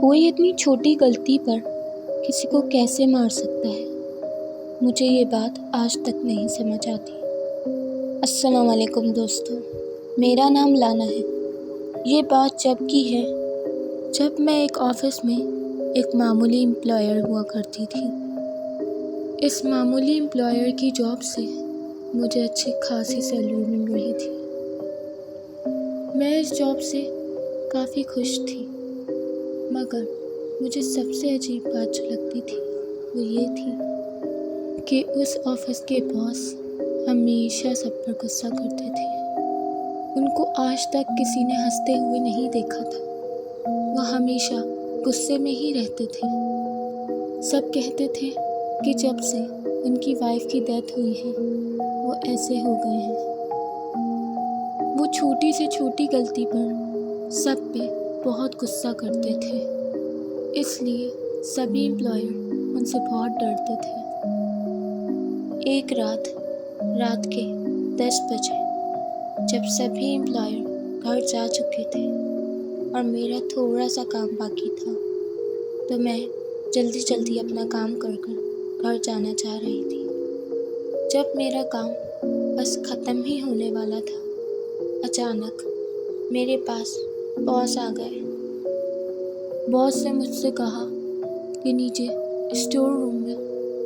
कोई इतनी छोटी गलती पर किसी को कैसे मार सकता है, मुझे ये बात आज तक नहीं समझ आती। अस्सलाम वालेकुम दोस्तों, मेरा नाम लाना है। ये बात जब की है जब मैं एक ऑफ़िस में एक मामूली एम्प्लॉयर हुआ करती थी। इस मामूली एम्प्लॉयर की जॉब से मुझे अच्छी खासी सैलरी मिल रही थी। मैं इस जॉब से काफ़ी खुश थी, मगर मुझे सबसे अजीब बात जो लगती थी वो ये थी कि उस ऑफ़िस के बॉस हमेशा सब पर गुस्सा करते थे। उनको आज तक किसी ने हंसते हुए नहीं देखा था। वह हमेशा गुस्से में ही रहते थे। सब कहते थे कि जब से उनकी वाइफ की डेथ हुई है वो ऐसे हो गए हैं। वो छोटी से छोटी गलती पर सब पे बहुत गुस्सा करते थे, इसलिए सभी एम्प्लॉयर उनसे बहुत डरते थे। एक रात के 10 बजे जब सभी एम्प्लॉयर घर जा चुके थे और मेरा थोड़ा सा काम बाकी था, तो मैं जल्दी अपना काम कर घर जाना चाह रही थी। जब मेरा काम बस ख़त्म ही होने वाला था, अचानक मेरे पास बॉस आ गए। बॉस ने मुझसे कहा कि नीचे स्टोर रूम में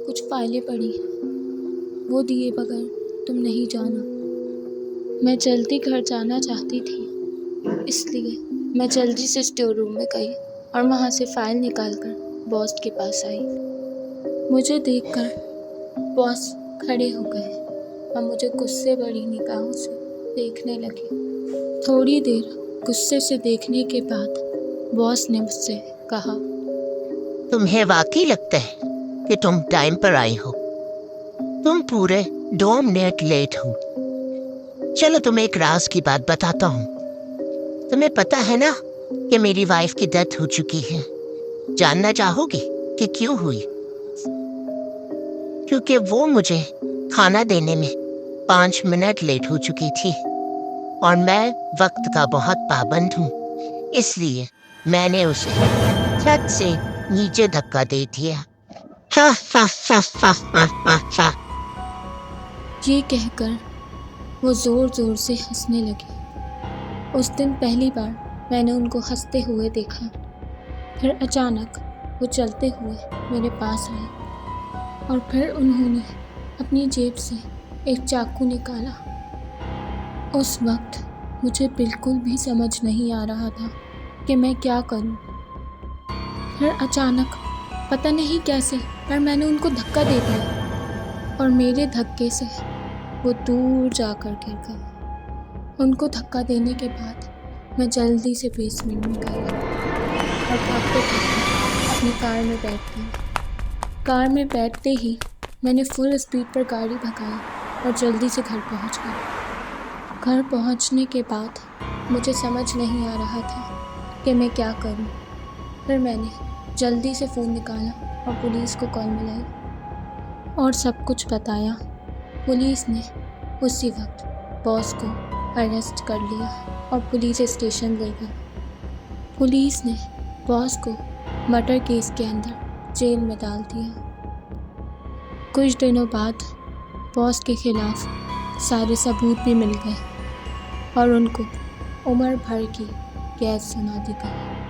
कुछ फाइलें पड़ी हैं, वो दिए बगैर तुम नहीं जाना। मैं जल्दी घर जाना चाहती थी, इसलिए मैं जल्दी से स्टोर रूम में गई और वहाँ से फ़ाइल निकालकर बॉस के पास आई। मुझे देखकर बॉस खड़े हो गए और मुझे गुस्से भरी निगाहों से देखने लगे। थोड़ी देर गुस्से से देखने के बाद बॉस ने मुझसे कहा, तुम्हें वाकई लगता है कि तुम टाइम पर आई हो? तुम पूरे 2 मिनट लेट हो। चलो तुम्हें एक राज की बात बताता हूँ। तुम्हें पता है ना कि मेरी वाइफ की डेथ हो चुकी है। जानना चाहोगी कि क्यों हुई? क्योंकि वो मुझे खाना देने में 5 मिनट लेट हो चुकी थी और मैं वक्त का बहुत पाबंद हूँ, इसलिए मैंने उसे छत से नीचे धक्का दे दिया। हा हा हा हा हा हा हा। ये कहकर वो ज़ोर से हंसने लगे। उस दिन पहली बार मैंने उनको हंसते हुए देखा। फिर अचानक वो चलते हुए मेरे पास आए और फिर उन्होंने अपनी जेब से एक चाकू निकाला। उस वक्त मुझे बिल्कुल भी समझ नहीं आ रहा था कि मैं क्या करूं। फिर अचानक पता नहीं कैसे पर मैंने उनको धक्का दे दिया और मेरे धक्के से वो दूर जाकर गिर गए। उनको धक्का देने के बाद मैं जल्दी से बेसमेंट में गई और भागते अपनी कार में बैठ गई। कार में बैठते ही मैंने फुल स्पीड पर गाड़ी भगाई और जल्दी से घर पहुंच गई। घर पहुंचने के बाद मुझे समझ नहीं आ रहा था कि मैं क्या करूं। फिर मैंने जल्दी से फ़ोन निकाला और पुलिस को कॉल मिलाई और सब कुछ बताया। पुलिस ने उसी वक्त बॉस को अरेस्ट कर लिया और पुलिस स्टेशन ले गए। पुलिस ने बॉस को मर्डर केस के अंदर जेल में डाल दिया। कुछ दिनों बाद बॉस के खिलाफ सारे सबूत भी मिल गए और उनको उम्र भर की कैद सुना दी गई।